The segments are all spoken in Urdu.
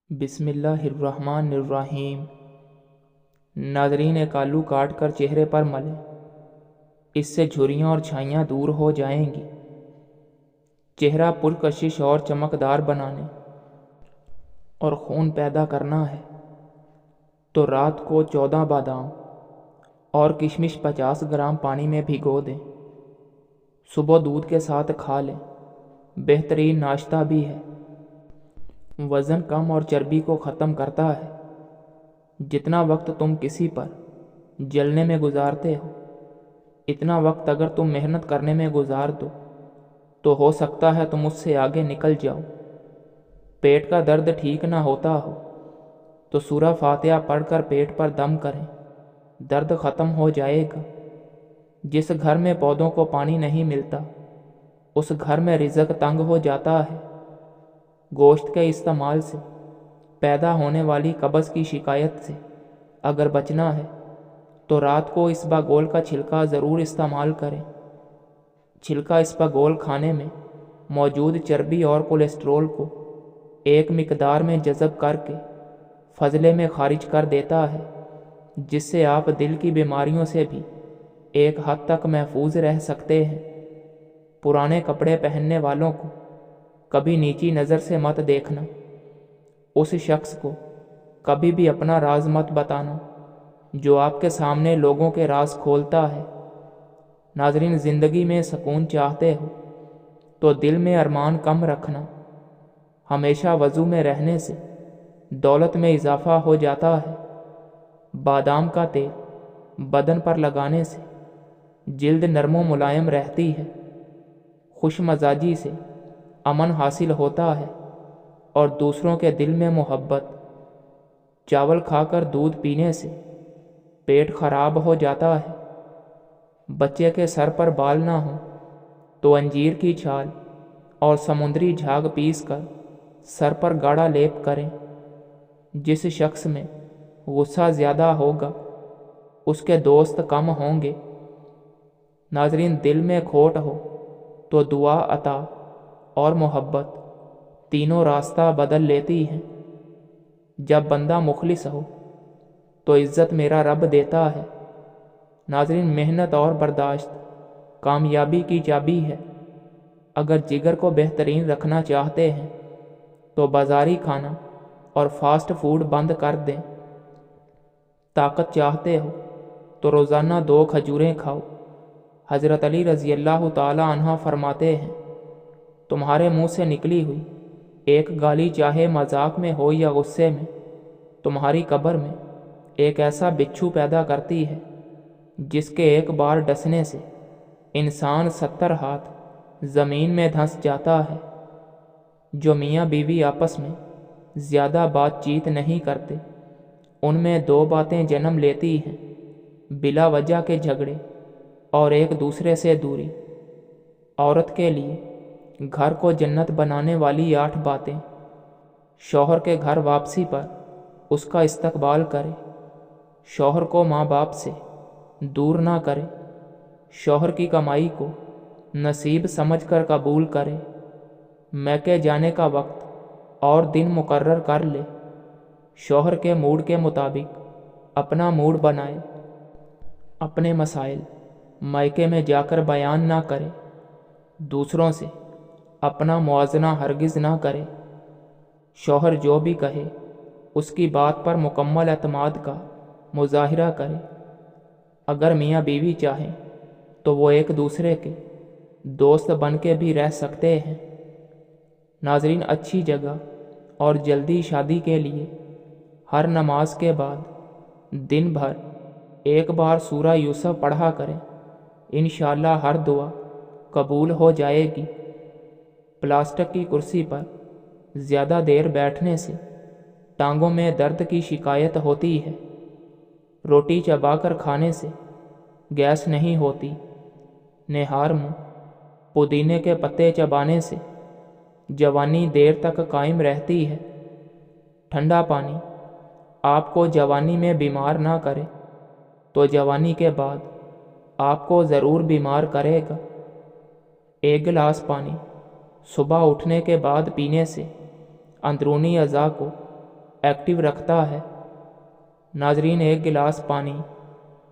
بسم اللہ الرحمن الرحیم۔ ناظرین، ایک آلو کاٹ کر چہرے پر ملیں، اس سے جھریاں اور چھائیاں دور ہو جائیں گی۔ چہرہ پرکشش اور چمکدار بنانے اور خون پیدا کرنا ہے تو رات کو 14 بادام اور کشمش 50 گرام پانی میں بھگو دیں۔ صبح دودھ کے ساتھ کھا لیں، بہترین ناشتہ بھی ہے۔ وزن کم اور چربی کو ختم کرتا ہے۔ جتنا وقت تم کسی پر جلنے میں گزارتے ہو، اتنا وقت اگر تم محنت کرنے میں گزار دو تو ہو سکتا ہے تم اس سے آگے نکل جاؤ۔ پیٹ کا درد ٹھیک نہ ہوتا ہو تو سورہ فاتحہ پڑھ کر پیٹ پر دم کریں، درد ختم ہو جائے گا۔ جس گھر میں پودوں کو پانی نہیں ملتا، اس گھر میں رزق تنگ ہو جاتا ہے۔ گوشت کے استعمال سے پیدا ہونے والی قبض کی شکایت سے اگر بچنا ہے تو رات کو اسباگول کا چھلکا ضرور استعمال کریں۔ چھلکا اسباگول کھانے میں موجود چربی اور کولیسٹرول کو ایک مقدار میں جذب کر کے فضلے میں خارج کر دیتا ہے، جس سے آپ دل کی بیماریوں سے بھی ایک حد تک محفوظ رہ سکتے ہیں۔ پرانے کپڑے پہننے والوں کو کبھی نیچی نظر سے مت دیکھنا۔ اس شخص کو کبھی بھی اپنا راز مت بتانا جو آپ کے سامنے لوگوں کے راز کھولتا ہے۔ ناظرین، زندگی میں سکون چاہتے ہو تو دل میں ارمان کم رکھنا۔ ہمیشہ وضو میں رہنے سے دولت میں اضافہ ہو جاتا ہے۔ بادام کا تیل بدن پر لگانے سے جلد نرم و ملائم رہتی ہے۔ خوش مزاجی سے امن حاصل ہوتا ہے اور دوسروں کے دل میں محبت۔ چاول کھا کر دودھ پینے سے پیٹ خراب ہو جاتا ہے۔ بچے کے سر پر بال نہ ہوں تو انجیر کی چھال اور سمندری جھاگ پیس کر سر پر گاڑھا لیپ کریں۔ جس شخص میں غصہ زیادہ ہوگا، اس کے دوست کم ہوں گے۔ ناظرین، دل میں کھوٹ ہو تو دعا، عطا اور محبت تینوں راستہ بدل لیتی ہیں۔ جب بندہ مخلص ہو تو عزت میرا رب دیتا ہے۔ ناظرین، محنت اور برداشت کامیابی کی چابی ہے۔ اگر جگر کو بہترین رکھنا چاہتے ہیں تو بازاری کھانا اور فاسٹ فوڈ بند کر دیں۔ طاقت چاہتے ہو تو روزانہ 2 کھجوریں کھاؤ۔ حضرت علی رضی اللہ تعالی عنہ فرماتے ہیں، تمہارے منہ سے نکلی ہوئی ایک گالی چاہے مذاق میں ہو یا غصے میں، تمہاری قبر میں ایک ایسا بچھو پیدا کرتی ہے جس کے ایک بار ڈسنے سے انسان 70 ہاتھ زمین میں دھنس جاتا ہے۔ جو میاں بیوی آپس میں زیادہ بات چیت نہیں کرتے، ان میں 2 باتیں جنم لیتی ہیں: بلا وجہ کے جھگڑے اور ایک دوسرے سے دوری۔ عورت کے لیے گھر کو جنت بنانے والی 8 باتیں: شوہر کے گھر واپسی پر اس کا استقبال کرے، شوہر کو ماں باپ سے دور نہ کرے، شوہر کی کمائی کو نصیب سمجھ کر قبول کرے، میکے جانے کا وقت اور دن مقرر کر لے، شوہر کے موڈ کے مطابق اپنا موڈ بنائے، اپنے مسائل میکے میں جا کر بیان نہ کرے، دوسروں سے اپنا موازنہ ہرگز نہ کرے، شوہر جو بھی کہے اس کی بات پر مکمل اعتماد کا مظاہرہ کرے۔ اگر میاں بیوی چاہیں تو وہ ایک دوسرے کے دوست بن کے بھی رہ سکتے ہیں۔ ناظرین، اچھی جگہ اور جلدی شادی کے لیے ہر نماز کے بعد دن بھر ایک بار سورہ یوسف پڑھا کریں، انشاءاللہ ہر دعا قبول ہو جائے گی۔ پلاسٹک کی کرسی پر زیادہ دیر بیٹھنے سے ٹانگوں میں درد کی شکایت ہوتی ہے۔ روٹی چبا کر کھانے سے گیس نہیں ہوتی۔ نہار منہ پودینے کے پتے چبانے سے جوانی دیر تک قائم رہتی ہے۔ ٹھنڈا پانی آپ کو جوانی میں بیمار نہ کرے تو جوانی کے بعد آپ کو ضرور بیمار کرے گا۔ 1 گلاس پانی صبح اٹھنے کے بعد پینے سے اندرونی اعضاء کو ایکٹیو رکھتا ہے۔ ناظرین، 1 گلاس پانی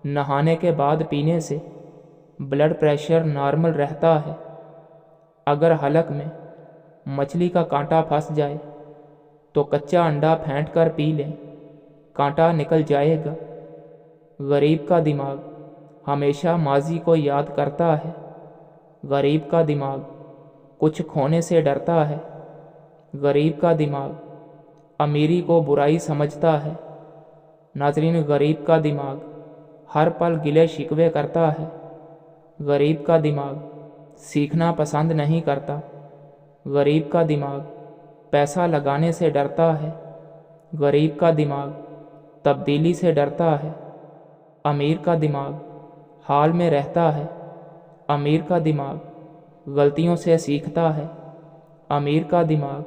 نہانے کے بعد پینے سے بلڈ پریشر نارمل رہتا ہے۔ اگر حلق میں مچھلی کا کانٹا پھنس جائے تو کچا انڈا پھینٹ کر پی لیں، کانٹا نکل جائے گا۔ غریب کا دماغ ہمیشہ ماضی کو یاد کرتا ہے۔ غریب کا دماغ کچھ کھونے سے ڈرتا ہے۔ غریب کا دماغ امیری کو برائی سمجھتا ہے۔ ناظرین، غریب کا دماغ ہر پل گلے شکوے کرتا ہے۔ غریب کا دماغ سیکھنا پسند نہیں کرتا۔ غریب کا دماغ پیسہ لگانے سے ڈرتا ہے۔ غریب کا دماغ تبدیلی سے ڈرتا ہے۔ امیر کا دماغ حال میں رہتا ہے۔ امیر کا دماغ غلطیوں سے سیکھتا ہے۔ امیر کا دماغ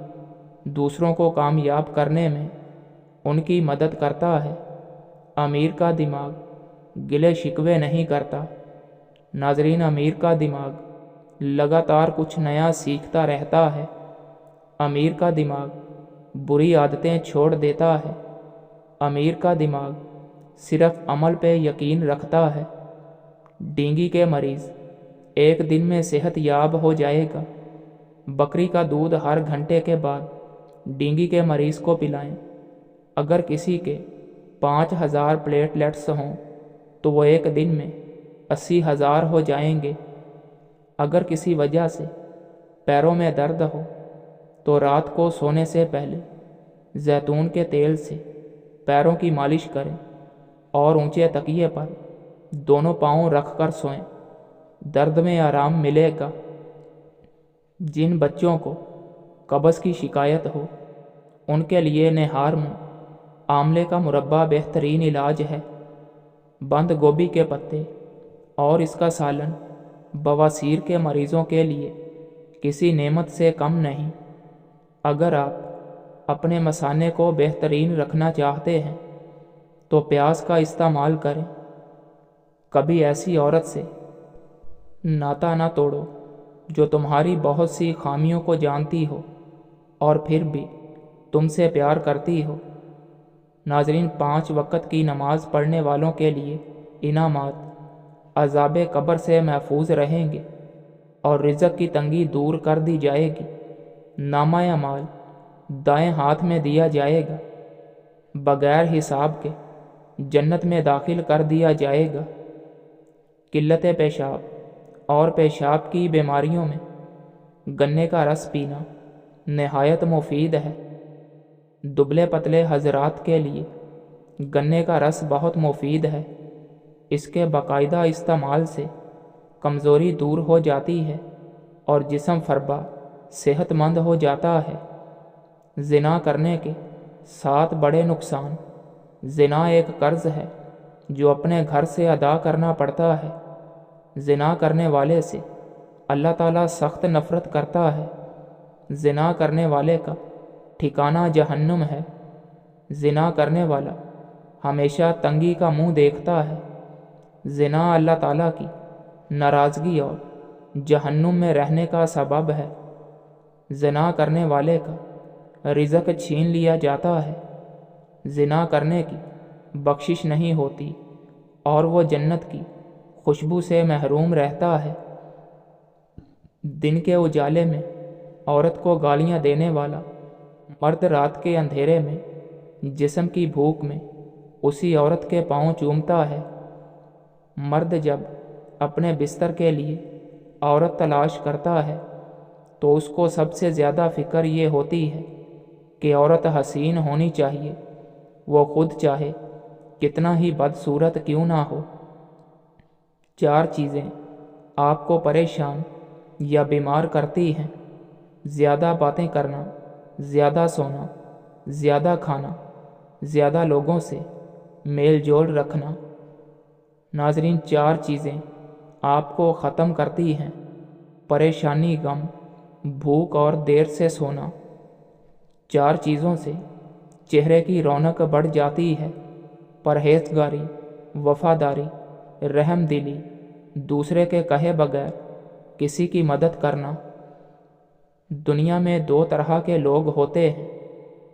دوسروں کو کامیاب کرنے میں ان کی مدد کرتا ہے۔ امیر کا دماغ گلے شکوے نہیں کرتا۔ ناظرین، امیر کا دماغ لگاتار کچھ نیا سیکھتا رہتا ہے۔ امیر کا دماغ بری عادتیں چھوڑ دیتا ہے۔ امیر کا دماغ صرف عمل پہ یقین رکھتا ہے۔ ڈینگی کے مریض 1 دن میں صحت یاب ہو جائے گا۔ بکری کا دودھ ہر گھنٹے کے بعد ڈینگی کے مریض کو پلائیں۔ اگر کسی کے 5000 پلیٹلیٹس ہوں تو وہ 1 دن میں 80,000 ہو جائیں گے۔ اگر کسی وجہ سے پیروں میں درد ہو تو رات کو سونے سے پہلے زیتون کے تیل سے پیروں کی مالش کریں اور اونچے تکیے پر دونوں پاؤں رکھ کر سوئیں، درد میں آرام ملے گا۔ جن بچوں کو قبض کی شکایت ہو ان کے لیے نہار میں آملے کا مربع بہترین علاج ہے۔ بند گوبھی کے پتے اور اس کا سالن بواسیر کے مریضوں کے لیے کسی نعمت سے کم نہیں۔ اگر آپ اپنے مثانے کو بہترین رکھنا چاہتے ہیں تو پیاز کا استعمال کریں۔ کبھی ایسی عورت سے ناتا نہ توڑو جو تمہاری بہت سی خامیوں کو جانتی ہو اور پھر بھی تم سے پیار کرتی ہو۔ ناظرین، 5 وقت کی نماز پڑھنے والوں کے لیے انعامات: عذاب قبر سے محفوظ رہیں گے اور رزق کی تنگی دور کر دی جائے گی۔ نامہ اعمال دائیں ہاتھ میں دیا جائے گا۔ بغیر حساب کے جنت میں داخل کر دیا جائے گا۔ قلت پیشاب اور پیشاب کی بیماریوں میں گنے کا رس پینا نہایت مفید ہے۔ دبلے پتلے حضرات کے لیے گنے کا رس بہت مفید ہے۔ اس کے باقاعدہ استعمال سے کمزوری دور ہو جاتی ہے اور جسم فربا صحت مند ہو جاتا ہے۔ زنا کرنے کے 7 بڑے نقصان: زنا ایک قرض ہے جو اپنے گھر سے ادا کرنا پڑتا ہے۔ زنا کرنے والے سے اللہ تعالیٰ سخت نفرت کرتا ہے۔ زنا کرنے والے کا ٹھکانہ جہنم ہے۔ زنا کرنے والا ہمیشہ تنگی کا منہ دیکھتا ہے۔ زنا اللہ تعالیٰ کی ناراضگی اور جہنم میں رہنے کا سبب ہے۔ زنا کرنے والے کا رزق چھین لیا جاتا ہے۔ زنا کرنے کی بخشش نہیں ہوتی اور وہ جنت کی خوشبو سے محروم رہتا ہے۔ دن کے اجالے میں عورت کو گالیاں دینے والا مرد رات کے اندھیرے میں جسم کی بھوک میں اسی عورت کے پاؤں چومتا ہے۔ مرد جب اپنے بستر کے لیے عورت تلاش کرتا ہے تو اس کو سب سے زیادہ فکر یہ ہوتی ہے کہ عورت حسین ہونی چاہیے، وہ خود چاہے کتنا ہی بدصورت کیوں نہ ہو۔ 4 چیزیں آپ کو پریشان یا بیمار کرتی ہیں: زیادہ باتیں کرنا، زیادہ سونا، زیادہ کھانا، زیادہ لوگوں سے میل جول رکھنا۔ ناظرین، 4 چیزیں آپ کو ختم کرتی ہیں: پریشانی، غم، بھوک اور دیر سے سونا۔ 4 چیزوں سے چہرے کی رونق بڑھ جاتی ہے: پرہیزگاری، وفاداری، رحم دلی، دوسرے کے کہے بغیر کسی کی مدد کرنا۔ دنیا میں 2 طرح کے لوگ ہوتے ہیں: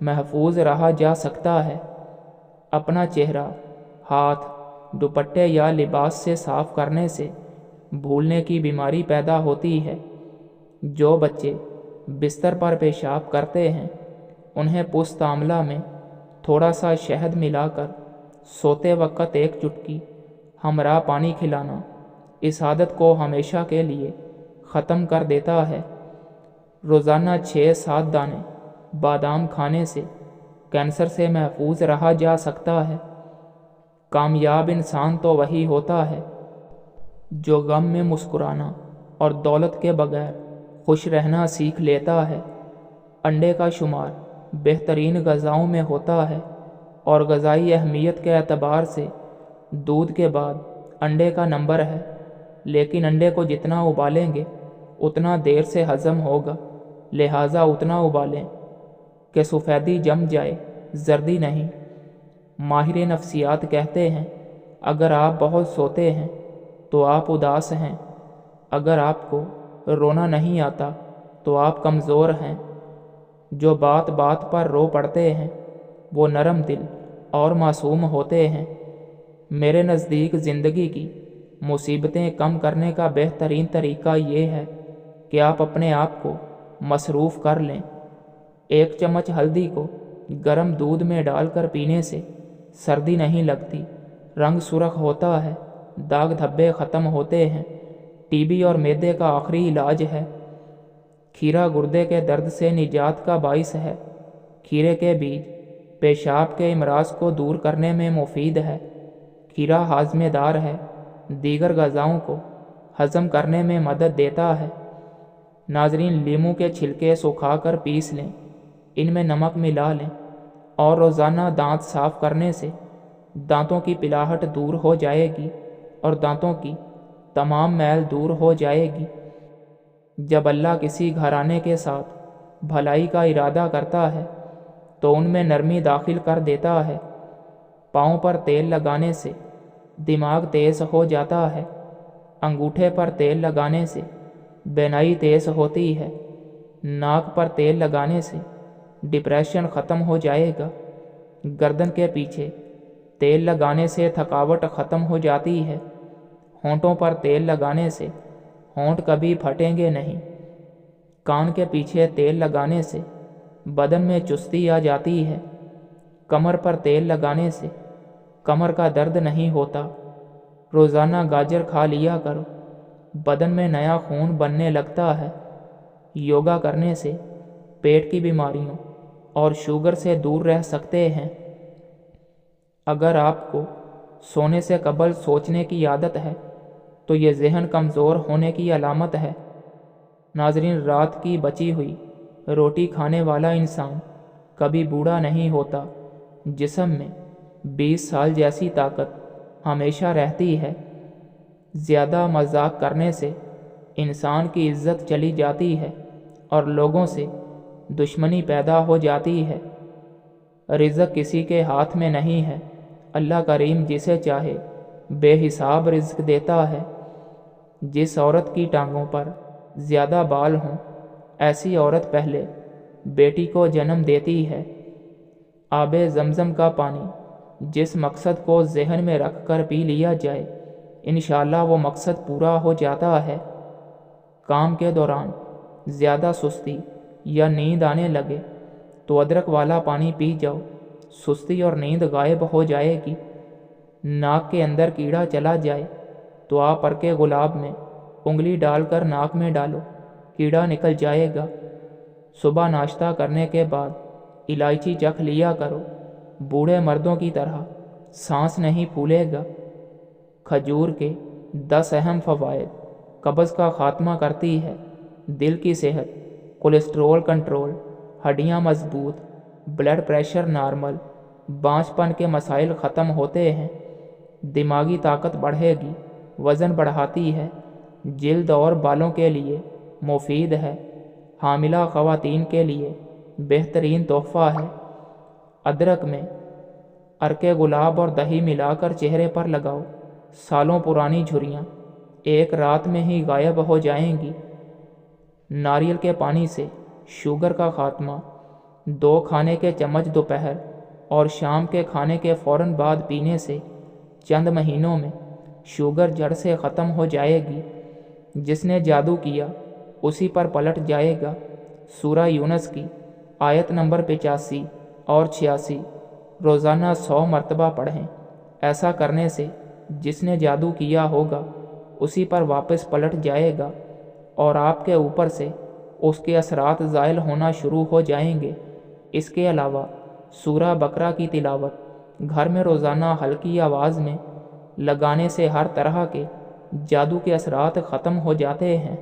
محفوظ رہا جا سکتا ہے۔ اپنا چہرہ، ہاتھ، دوپٹے یا لباس سے صاف کرنے سے بھولنے کی بیماری پیدا ہوتی ہے۔ جو بچے بستر پر پیشاب کرتے ہیں انہیں پست آملہ میں تھوڑا سا شہد ملا کر سوتے وقت ایک چٹکی ہمراہ پانی کھلانا اس عادت کو ہمیشہ کے لیے ختم کر دیتا ہے۔ روزانہ 6-7 دانے بادام کھانے سے کینسر سے محفوظ رہا جا سکتا ہے۔ کامیاب انسان تو وہی ہوتا ہے جو غم میں مسکرانا اور دولت کے بغیر خوش رہنا سیکھ لیتا ہے۔ انڈے کا شمار بہترین غذاؤں میں ہوتا ہے اور غذائی اہمیت کے اعتبار سے دودھ کے بعد انڈے کا نمبر ہے، لیکن انڈے کو جتنا ابالیں گے اتنا دیر سے ہضم ہوگا، لہٰذا اتنا ابالیں کہ سفیدی جم جائے، زردی نہیں۔ ماہر نفسیات کہتے ہیں اگر آپ بہت سوتے ہیں تو آپ اداس ہیں، اگر آپ کو رونا نہیں آتا تو آپ کمزور ہیں۔ جو بات بات پر رو پڑتے ہیں وہ نرم دل اور معصوم ہوتے ہیں۔ میرے نزدیک زندگی کی مصیبتیں کم کرنے کا بہترین طریقہ یہ ہے کہ آپ اپنے آپ کو مصروف کر لیں۔ 1 چمچ ہلدی کو گرم دودھ میں ڈال کر پینے سے سردی نہیں لگتی، رنگ سرخ ہوتا ہے، داغ دھبے ختم ہوتے ہیں۔ ٹی بی اور معدے کا آخری علاج ہے۔ کھیرا گردے کے درد سے نجات کا باعث ہے۔ کھیرے کے بیج پیشاب کے امراض کو دور کرنے میں مفید ہے۔ کھیرا ہاضمے دار ہے، دیگر غذاؤں کو ہضم کرنے میں مدد دیتا ہے۔ ناظرین، لیموں کے چھلکے سکھا کر پیس لیں، ان میں نمک ملا لیں اور روزانہ دانت صاف کرنے سے دانتوں کی پلاہٹ دور ہو جائے گی اور دانتوں کی تمام میل دور ہو جائے گی۔ جب اللہ کسی گھرانے کے ساتھ بھلائی کا ارادہ کرتا ہے تو ان میں نرمی داخل کر دیتا ہے۔ پاؤں پر تیل لگانے سے دماغ تیز ہو جاتا ہے، انگوٹھے پر تیل لگانے سے بینائی تیز ہوتی ہے، ناک پر تیل لگانے سے ڈپریشن ختم ہو جائے گا، گردن کے پیچھے تیل لگانے سے تھکاوٹ ختم ہو جاتی ہے، ہونٹوں پر تیل لگانے سے ہونٹ کبھی پھٹیں گے نہیں، کان کے پیچھے تیل لگانے سے بدن میں چستی آ جاتی ہے، کمر پر تیل لگانے سے کمر کا درد نہیں ہوتا۔ روزانہ گاجر کھا لیا کرو، بدن میں نیا خون بننے لگتا ہے۔ یوگا کرنے سے پیٹ کی بیماریوں اور شوگر سے دور رہ سکتے ہیں۔ اگر آپ کو سونے سے قبل سوچنے کی عادت ہے تو یہ ذہن کمزور ہونے کی علامت ہے۔ ناظرین، رات کی بچی ہوئی روٹی کھانے والا انسان کبھی بوڑھا نہیں ہوتا، جسم میں 20 سال جیسی طاقت ہمیشہ رہتی ہے۔ زیادہ مذاق کرنے سے انسان کی عزت چلی جاتی ہے اور لوگوں سے دشمنی پیدا ہو جاتی ہے۔ رزق کسی کے ہاتھ میں نہیں ہے، اللہ کریم جسے چاہے بے حساب رزق دیتا ہے۔ جس عورت کی ٹانگوں پر زیادہ بال ہوں ایسی عورت پہلے بیٹی کو جنم دیتی ہے۔ آب زمزم کا پانی جس مقصد کو ذہن میں رکھ کر پی لیا جائے انشاءاللہ وہ مقصد پورا ہو جاتا ہے۔ کام کے دوران زیادہ سستی یا نیند آنے لگے تو ادرک والا پانی پی جاؤ، سستی اور نیند غائب ہو جائے گی۔ ناک کے اندر کیڑا چلا جائے تو آپ ارک گلاب میں انگلی ڈال کر ناک میں ڈالو، کیڑا نکل جائے گا۔ صبح ناشتہ کرنے کے بعد الائچی چکھ لیا کرو، بوڑھے مردوں کی طرح سانس نہیں پھولے گا۔ کھجور کے 10 اہم فوائد: قبض کا خاتمہ کرتی ہے، دل کی صحت، کولیسٹرول کنٹرول، ہڈیاں مضبوط، بلڈ پریشر نارمل، بانجھ پن کے مسائل ختم ہوتے ہیں، دماغی طاقت بڑھے گی، وزن بڑھاتی ہے، جلد اور بالوں کے لیے مفید ہے، حاملہ خواتین کے لیے بہترین تحفہ ہے۔ ادرک میں ارک گلاب اور دہی ملا کر چہرے پر لگاؤ، سالوں پرانی جھریاں ایک رات میں ہی غائب ہو جائیں گی۔ ناریل کے پانی سے شوگر کا خاتمہ، 2 کھانے کے چمچ دوپہر اور شام کے کھانے کے فوراً بعد پینے سے چند مہینوں میں شوگر جڑ سے ختم ہو جائے گی۔ جس نے جادو کیا اسی پر پلٹ جائے گا۔ سورہ یونس کی آیت نمبر 85 اور 86 روزانہ 100 مرتبہ پڑھیں۔ ایسا کرنے سے جس نے جادو کیا ہوگا اسی پر واپس پلٹ جائے گا اور آپ کے اوپر سے اس کے اثرات زائل ہونا شروع ہو جائیں گے۔ اس کے علاوہ سورہ بقرہ کی تلاوت گھر میں روزانہ ہلکی آواز میں لگانے سے ہر طرح کے جادو کے اثرات ختم ہو جاتے ہیں۔